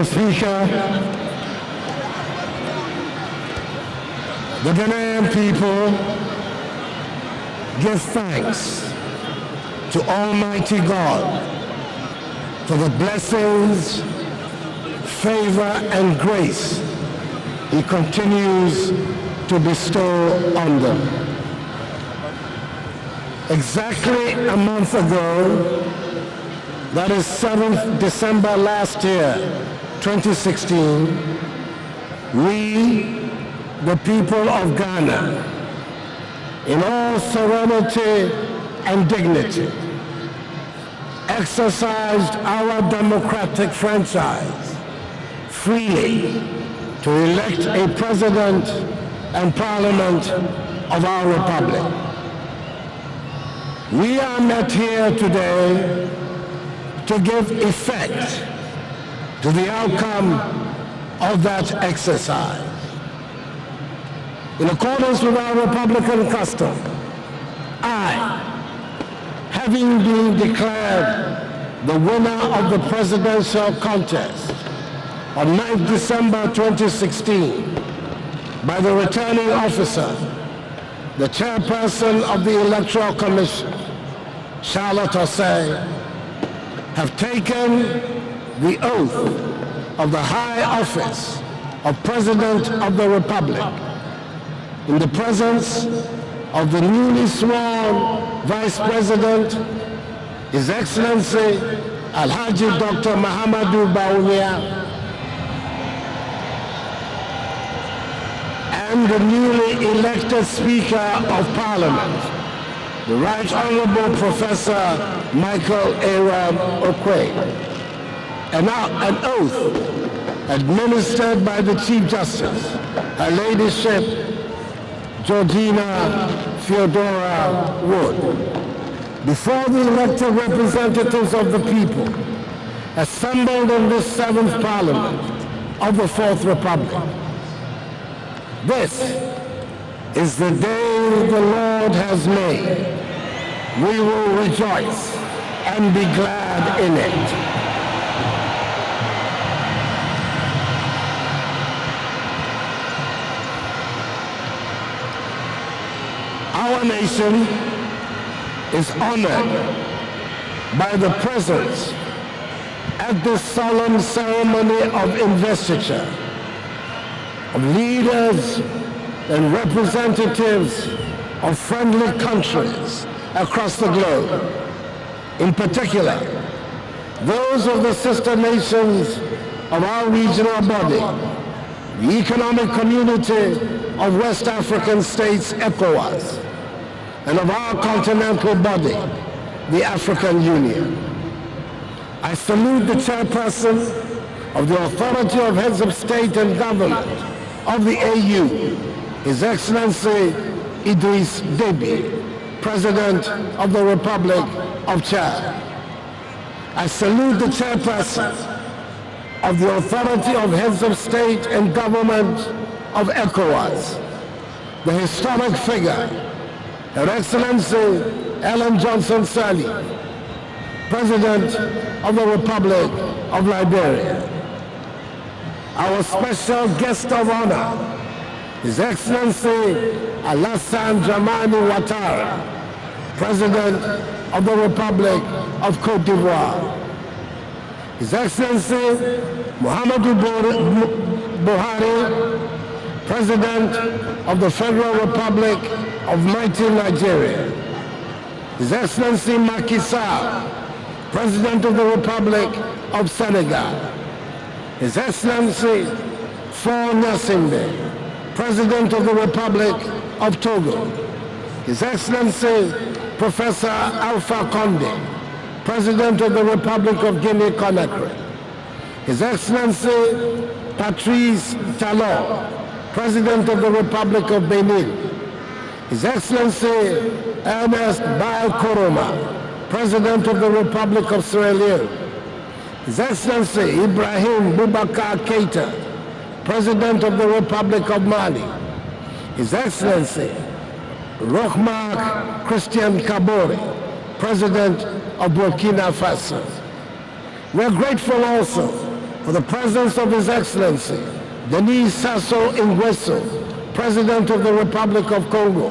Mr. Speaker, the Ghanaian people give thanks to Almighty God for the blessings, favor, and grace He continues to bestow on them. Exactly a month ago, that is 7th December last year, 2016, we, the people of Ghana, in all serenity and dignity, exercised our democratic franchise freely to elect a president and parliament of our republic. We are met here today to give effect to the outcome of that exercise. In accordance with our Republican custom, I, having been declared the winner of the presidential contest on 9th December 2016 by the returning officer, the chairperson of the Electoral Commission, Charlotte Osei, have taken the oath of the high office of President of the Republic in the presence of the newly sworn Vice President, His Excellency Alhaji Dr. Mahamudu Bawumia, and the newly elected Speaker of Parliament, the Right Honorable Professor Michael Aram Okwe, an oath administered by the Chief Justice, Her Ladyship Georgina Theodora Wood, before the elected representatives of the people assembled in this 7th Parliament of the 4th Republic. This is the day the Lord has made. We will rejoice and be glad in it. Our nation is honored by the presence at this solemn ceremony of investiture of leaders and representatives of friendly countries across the globe, in particular, those of the sister nations of our regional body, the Economic Community of West African States, ECOWAS, and of our continental body, the African Union. I salute the chairperson of the Authority of Heads of State and Government of the AU, His Excellency Idris Deby, President of the Republic of Chad. I salute the chairperson of the Authority of Heads of State and Government of ECOWAS, the historic figure, Her Excellency Ellen Johnson Sirleaf, President of the Republic of Liberia. Our special guest of honor, His Excellency Alassane Dramane Ouattara, President of the Republic of Cote d'Ivoire. His Excellency Muhammadu Buhari, President of the Federal Republic of mighty Nigeria. His Excellency Macky Sall, President of the Republic of Senegal. His Excellency Faure Gnassingbé, President of the Republic of Togo. His Excellency Professor Alpha Condé, President of the Republic of Guinea-Conakry. His Excellency Patrice Talon, President of the Republic of Benin. His Excellency Ernest Bai Koroma, President of the Republic of Sierra Leone. His Excellency Ibrahim Boubacar Keita, President of the Republic of Mali. His Excellency Rochmark Christian Kabore, President of Burkina Faso. We are grateful also for the presence of His Excellency Denis Sassou Nguesso, President of the Republic of Congo,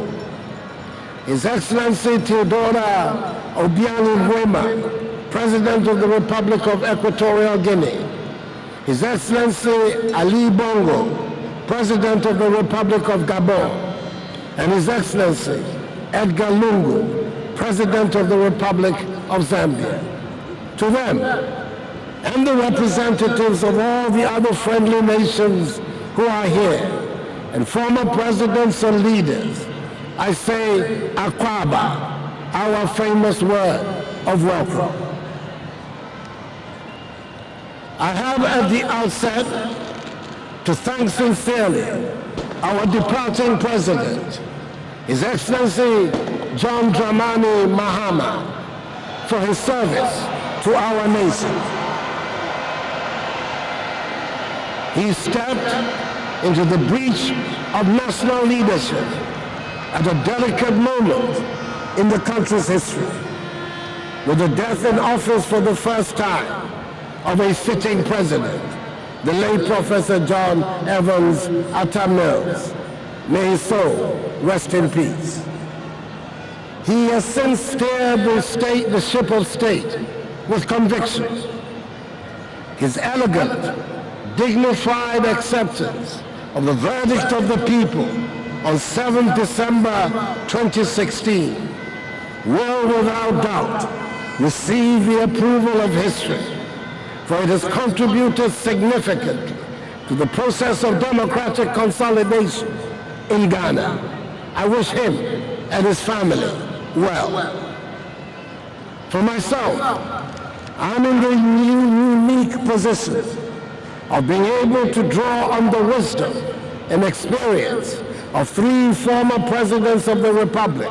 His Excellency Theodora Obiang Nguema, President of the Republic of Equatorial Guinea, His Excellency Ali Bongo, President of the Republic of Gabon, and His Excellency Edgar Lungu, President of the Republic of Zambia. To them, and the representatives of all the other friendly nations who are here, and former presidents and leaders, I say Akwaba, our famous word of welcome. I have at the outset to thank sincerely our departing president, His Excellency John Dramani Mahama, for his service to our nation. He stepped into the breach of national leadership at a delicate moment in the country's history, with the death in office for the first time of a sitting president, the late Professor John Evans Atta Mills. May his soul rest in peace. He has since steered the ship of state with conviction. His elegant, dignified acceptance of the verdict of the people on 7th December 2016 will without doubt receive the approval of history, for it has contributed significantly to the process of democratic consolidation in Ghana. I wish him and his family well. For myself, I'm in the unique position of being able to draw on the wisdom and experience of three former presidents of the Republic,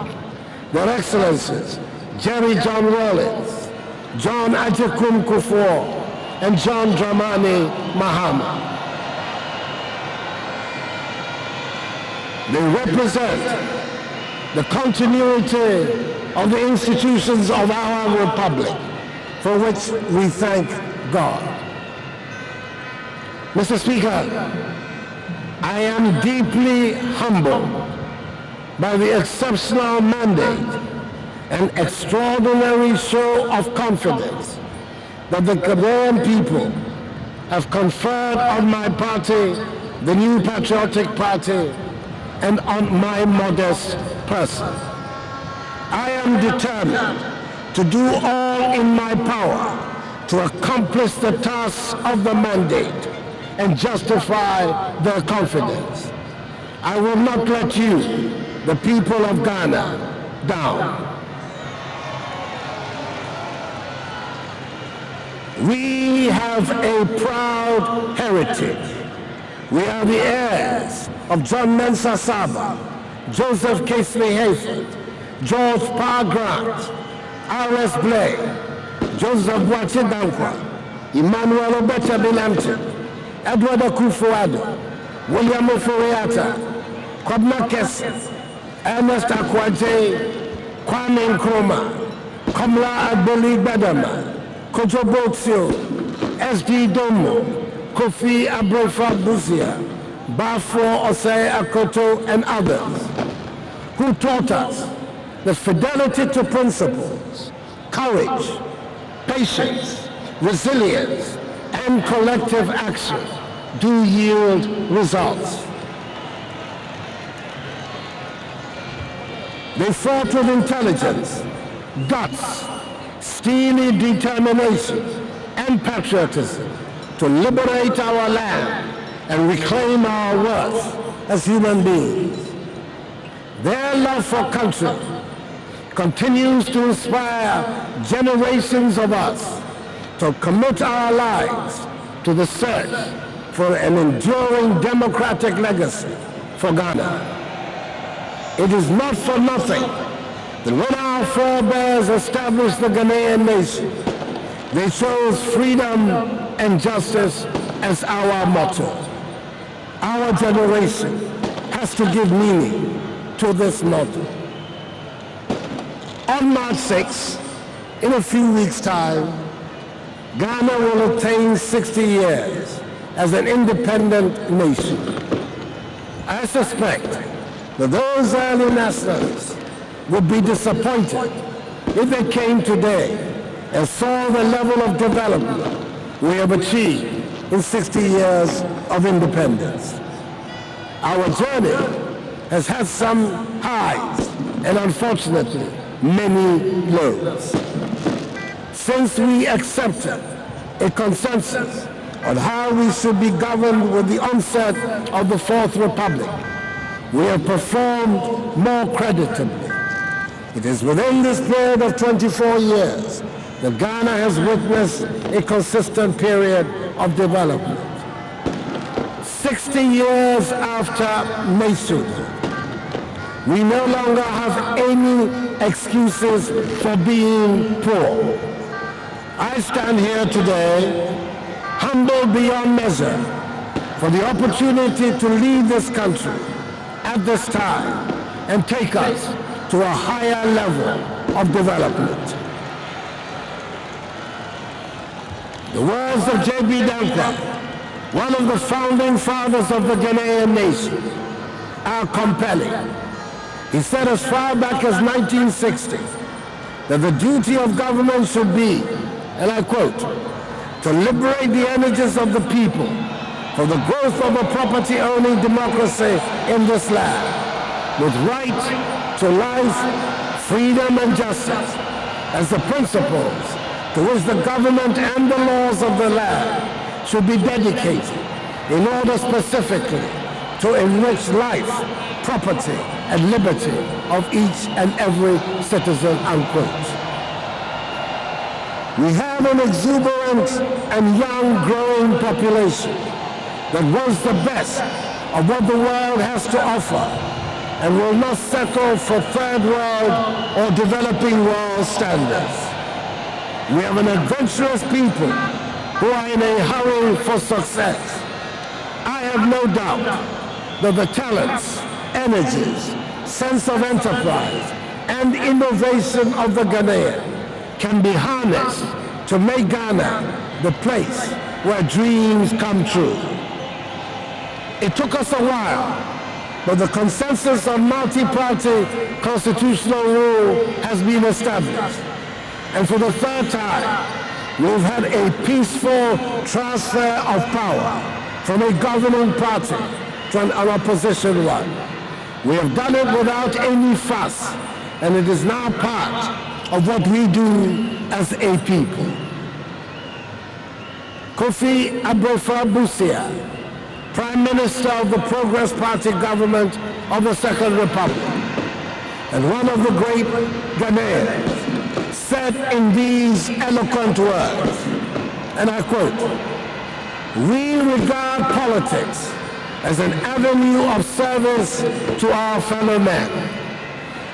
Their Excellencies Jerry John Rawlings, John Agyekum Kufuor, and John Dramani Mahama. They represent the continuity of the institutions of our Republic, for which we thank God. Mr. Speaker, I am deeply humbled by the exceptional mandate and extraordinary show of confidence that the Ghanaian people have conferred on my party, the New Patriotic Party, and on my modest person. I am determined to do all in my power to accomplish the tasks of the mandate and justify their confidence. I will not let you, the people of Ghana, down. We have a proud heritage. We are the heirs of John Mensah Saba, Joseph Casely Hayford, George Parr Grant, R.S. Blay, Joseph Boachier Dankwa, Emmanuel Obecha Bilampton, Edward Akufo-Addo, William Oforiatta, Kwabena Kessing, Ernest Akwaje, Kwame Nkrumah, Komla Agbeli Gbadama, Kojo Botsio, S.D. Domo, Kofi Abrofa-Busia, Bafo Osei Akoto, and others, who taught us that fidelity to principles, courage, patience, resilience, and collective action do yield results. They fought with intelligence, guts, steely determination, and patriotism to liberate our land and reclaim our worth as human beings. Their love for country continues to inspire generations of us to commit our lives to the search for an enduring democratic legacy for Ghana. It is not for nothing that when our forebears established the Ghanaian nation, they chose freedom and justice as our motto. Our generation has to give meaning to this motto. On March 6, in a few weeks' time, Ghana will attain 60 years as an independent nation. I suspect that those early nationalists would be disappointed if they came today and saw the level of development we have achieved in 60 years of independence. Our journey has had some highs and unfortunately many lows. Since we accepted a consensus on how we should be governed with the onset of the Fourth Republic, we have performed more creditably. It is within this period of 24 years that Ghana has witnessed a consistent period of development. 60 years after nationhood, we no longer have any excuses for being poor. I stand here today humbled beyond measure for the opportunity to lead this country at this time and take us to a higher level of development. The words of J.B. Dankwa, one of the founding fathers of the Ghanaian nation, are compelling. He said as far back as 1960 that the duty of government should be, and I quote, to liberate the energies of the people for the growth of a property-owning democracy in this land, with right to life, freedom, and justice as the principles to which the government and the laws of the land should be dedicated in order specifically to enrich life, property, and liberty of each and every citizen, unquote. We have an exuberant and young growing population that wants the best of what the world has to offer and will not settle for third world or developing world standards. We have an adventurous people who are in a hurry for success. I have no doubt that the talents, energies, sense of enterprise, and innovation of the Ghanaian can be harnessed to make Ghana the place where dreams come true. It took us a while, but the consensus on multi-party constitutional rule has been established. And for the third time, we've had a peaceful transfer of power from a governing party to an opposition one. We have done it without any fuss, and it is now part of what we do as a people. Akufo-Addo, Prime Minister of the Progress Party government of the Second Republic, and one of the great Ghanaians, said in these eloquent words, and I quote, "We regard politics as an avenue of service to our fellow men.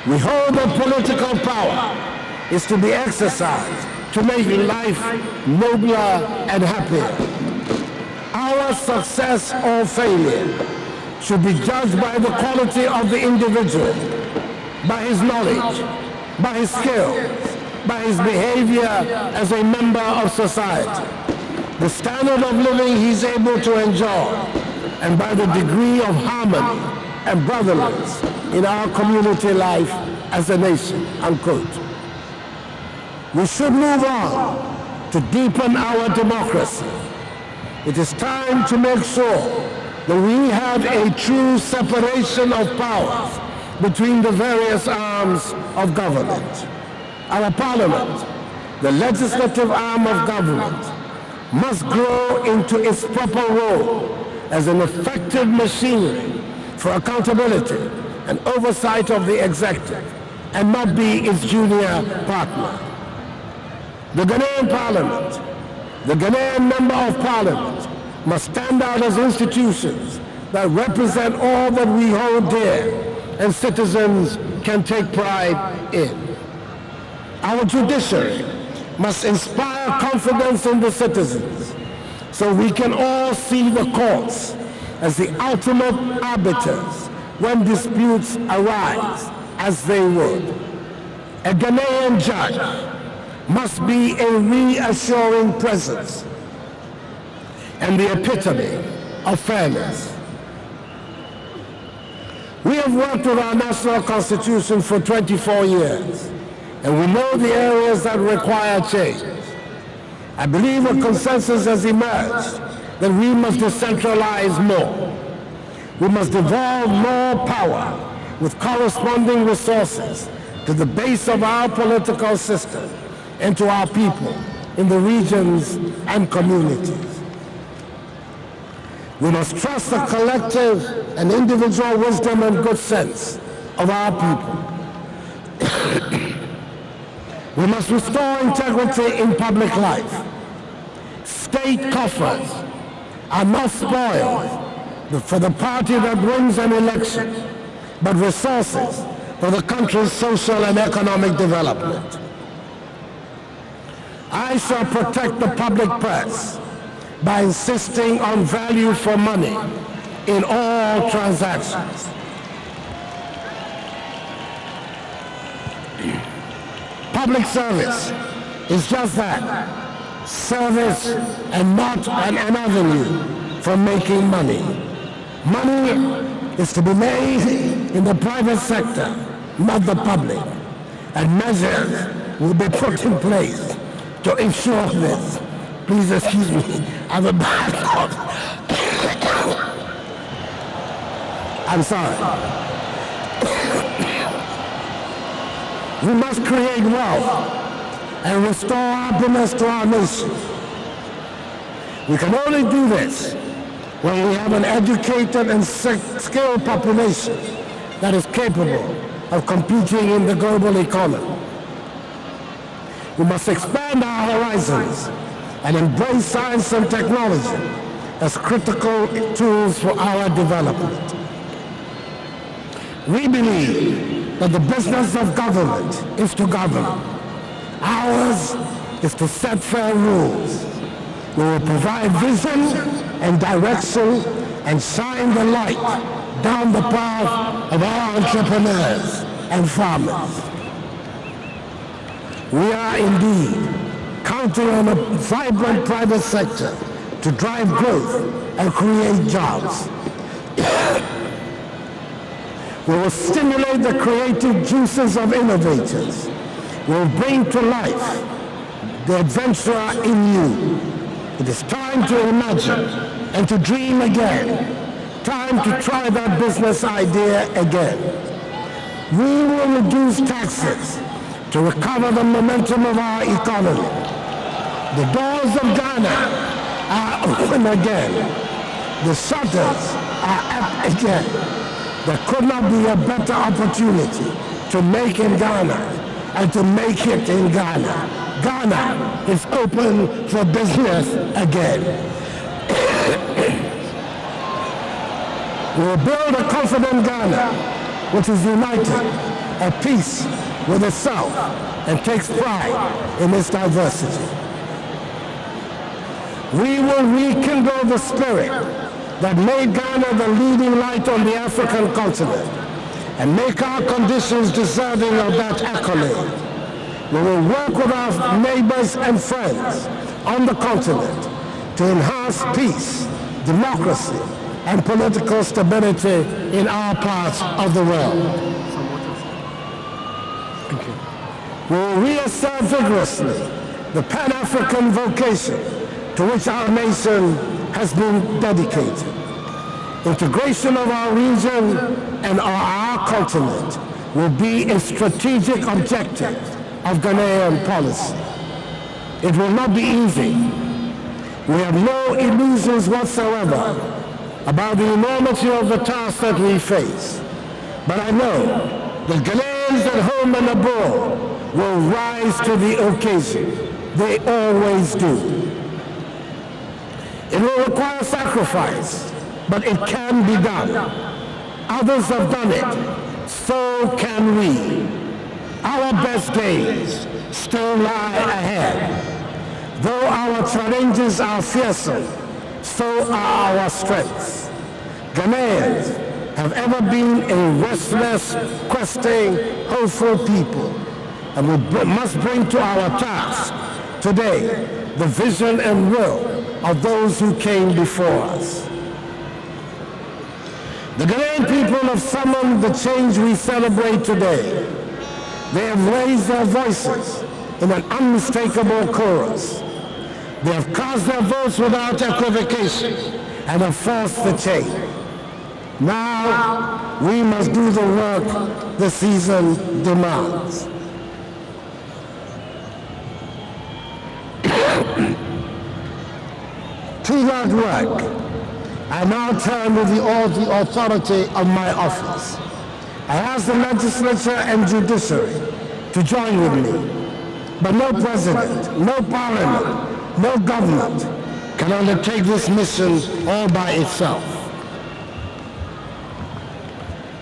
We hold that political power is to be exercised to make life nobler and happier. Our success or failure should be judged by the quality of the individual, by his knowledge, by his skills, by his behavior as a member of society, the standard of living he's able to enjoy, and by the degree of harmony and brotherliness in our community life as a nation," unquote. We should move on to deepen our democracy. It is time to make sure that we have a true separation of powers between the various arms of government. Our parliament, the legislative arm of government, must grow into its proper role as an effective machinery for accountability and oversight of the executive, and not be its junior partner. The Ghanaian parliament, the Ghanaian member of parliament, must stand out as institutions that represent all that we hold dear and citizens can take pride in. Our judiciary must inspire confidence in the citizens so we can all see the courts as the ultimate arbiters when disputes arise, as they would. A Ghanaian judge must be a reassuring presence and the epitome of fairness. We have worked with our national constitution for 24 years, and we know the areas that require change. I believe a consensus has emerged that we must decentralize more. We must devolve more power with corresponding resources to the base of our political system and to our people in the regions and communities. We must trust the collective and individual wisdom and good sense of our people. We must restore integrity in public life. State coffers are not spoiled for the party that wins an election, but resources for the country's social and economic development. I shall protect the public purse by insisting on value for money in all transactions. Public service is just that, service and not an avenue for making money. Money is to be made in the private sector, not the public, and measures will be put in place to ensure this. Please excuse me, I have a bad cough. I'm sorry. We must create wealth and restore happiness to our nation. We can only do this when we have an educated and skilled population that is capable of competing in the global economy. We must expand our horizons and embrace science and technology as critical tools for our development. We believe that the business of government is to govern. Ours is to set fair rules. We will provide vision and direction and shine the light down the path of our entrepreneurs and farmers. We are indeed counting on a vibrant private sector to drive growth and create jobs. We will stimulate the creative juices of innovators. We will bring to life the adventurer in you. It is time to imagine and to dream again. Time to try that business idea again. We will reduce taxes to recover the momentum of our economy. The doors of Ghana are open again. The shutters are up again. There could not be a better opportunity to make in Ghana and to make it in Ghana. Ghana is open for business again. We will build a confident Ghana which is united, at peace with itself, and takes pride in its diversity. We will rekindle the spirit that made Ghana the leading light on the African continent and make our conditions deserving of that accolade. We will work with our neighbors and friends on the continent to enhance peace, democracy, and political stability in our part of the world. Thank you. We will reassert vigorously the Pan-African vocation to which our nation has been dedicated. Integration of our region and our continent will be a strategic objective of Ghanaian policy. It will not be easy. We have no illusions whatsoever about the enormity of the task that we face. But I know that Ghanaians at home and abroad will rise to the occasion. They always do. It will require sacrifice, but it can be done. Others have done it. So can we. Our best days still lie ahead. Though our challenges are fearsome, so are our strengths. Ghanaians have ever been a restless, questing, hopeful people. and we must bring to our task today the vision and will of those who came before us. The Ghanaian people have summoned the change we celebrate today. They have raised their voices in an unmistakable chorus. They have cast their votes without equivocation and have forced the change. Now, we must do the work the season demands. To that work, I now turn with the authority of my office. I ask the legislature and judiciary to join with me. But no president, no parliament, no government can undertake this mission all by itself.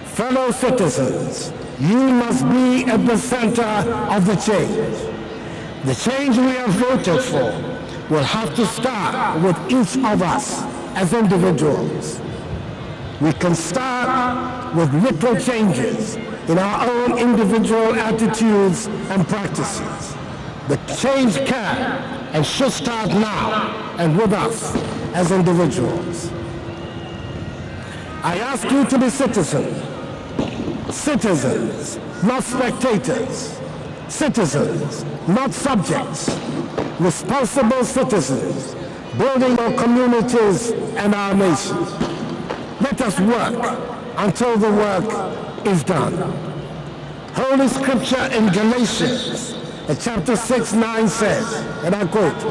Fellow citizens, you must be at the center of the change. The change we have voted for will have to start with each of us as individuals. We can start with little changes in our own individual attitudes and practices. The change can and should start now and with us as individuals. I ask you to be citizens, not spectators, citizens, not subjects, responsible citizens, building our communities and our nation. Let us work until the work is done. Holy Scripture in Galatians, chapter 6:9 says, and I quote,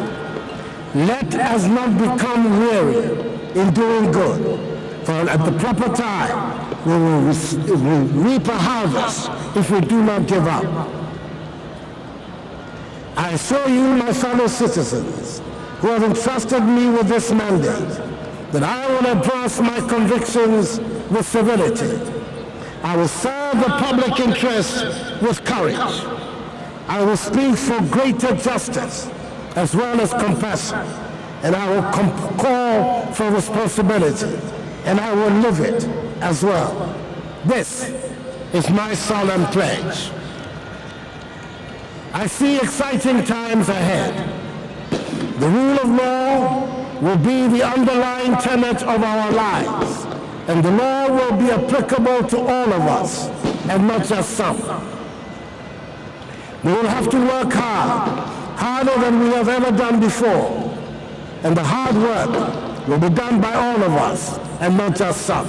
"Let us not become weary in doing good, for at the proper time we will reap a harvest if we do not give up." I assure you, my fellow citizens, who have entrusted me with this mandate, that I will advance my convictions with civility. I will serve the public interest with courage. I will speak for greater justice as well as compassion, and I will call for responsibility, and I will live it as well. This is my solemn pledge. I see exciting times ahead. The rule of law will be the underlying tenet of our lives, and the law will be applicable to all of us, and not just some. We will have to work hard, harder than we have ever done before, and the hard work will be done by all of us, and not just some.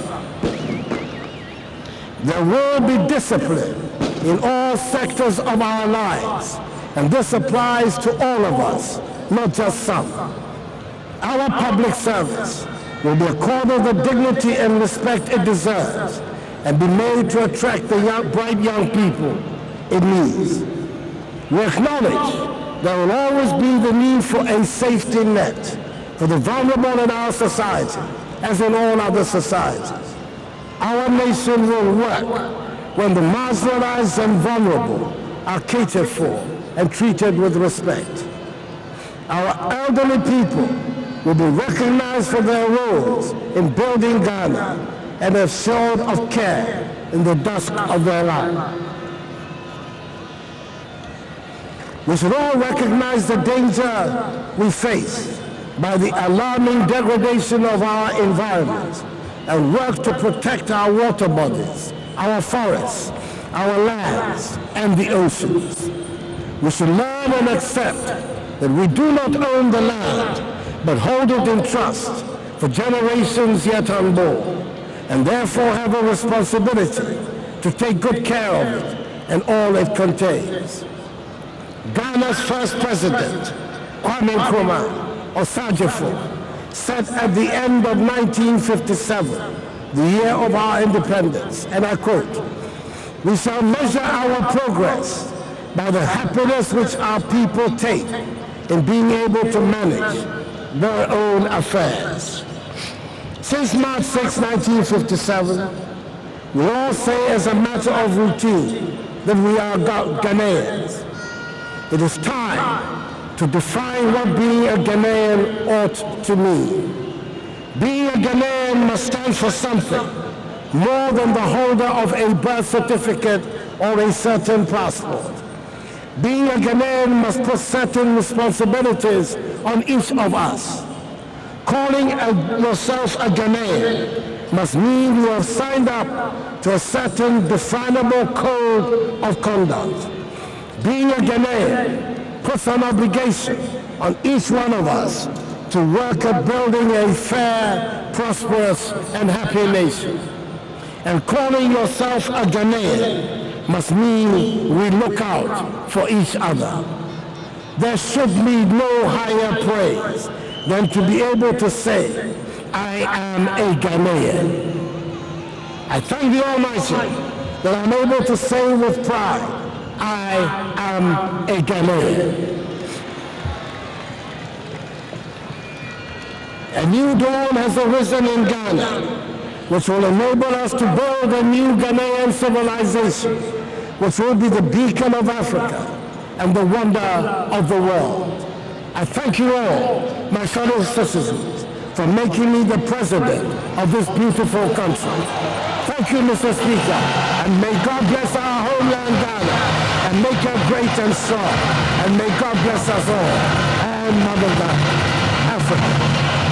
There will be discipline in all sectors of our lives, and this applies to all of us, not just some. Our public service will be accorded the dignity and respect it deserves, and be made to attract the bright young people it needs. We acknowledge there will always be the need for a safety net for the vulnerable in our society, as in all other societies. Our nation will work when the marginalized and vulnerable are catered for and treated with respect. Our elderly people will be recognized for their roles in building Ghana and assured of care in the dusk of their life. We should all recognize the danger we face by the alarming degradation of our environment and work to protect our water bodies, our forests, our lands, and the oceans. We should learn and accept that we do not own the land, but hold it in trust for generations yet unborn, and therefore have a responsibility to take good care of it and all it contains. Ghana's first president, Kwame Nkrumah Osajefo, said at the end of 1957, the year of our independence, and I quote, "We shall measure our progress by the happiness which our people take in being able to manage their own affairs." Since March 6, 1957, we all say as a matter of routine that we are Ghanaians. It is time to define what being a Ghanaian ought to mean. Being a Ghanaian must stand for something more than the holder of a birth certificate or a certain passport. Being a Ghanaian must put certain responsibilities on each of us. Calling yourself a Ghanaian must mean you have signed up to a certain definable code of conduct. Being a Ghanaian puts an obligation on each one of us to work at building a fair, prosperous, and happy nation. And calling yourself a Ghanaian must mean we look out for each other. There should be no higher praise than to be able to say, I am a Ghanaian. I thank the Almighty that I'm able to say with pride, I am a Ghanaian. A new dawn has arisen in Ghana, which will enable us to build a new Ghanaian civilization, which will be the beacon of Africa and the wonder of the world. I thank you all, my fellow citizens, for making me the president of this beautiful country. Thank you, Mr. Speaker, and may God bless our homeland Ghana, and make her great and strong, and may God bless us all, and Mother God, Africa.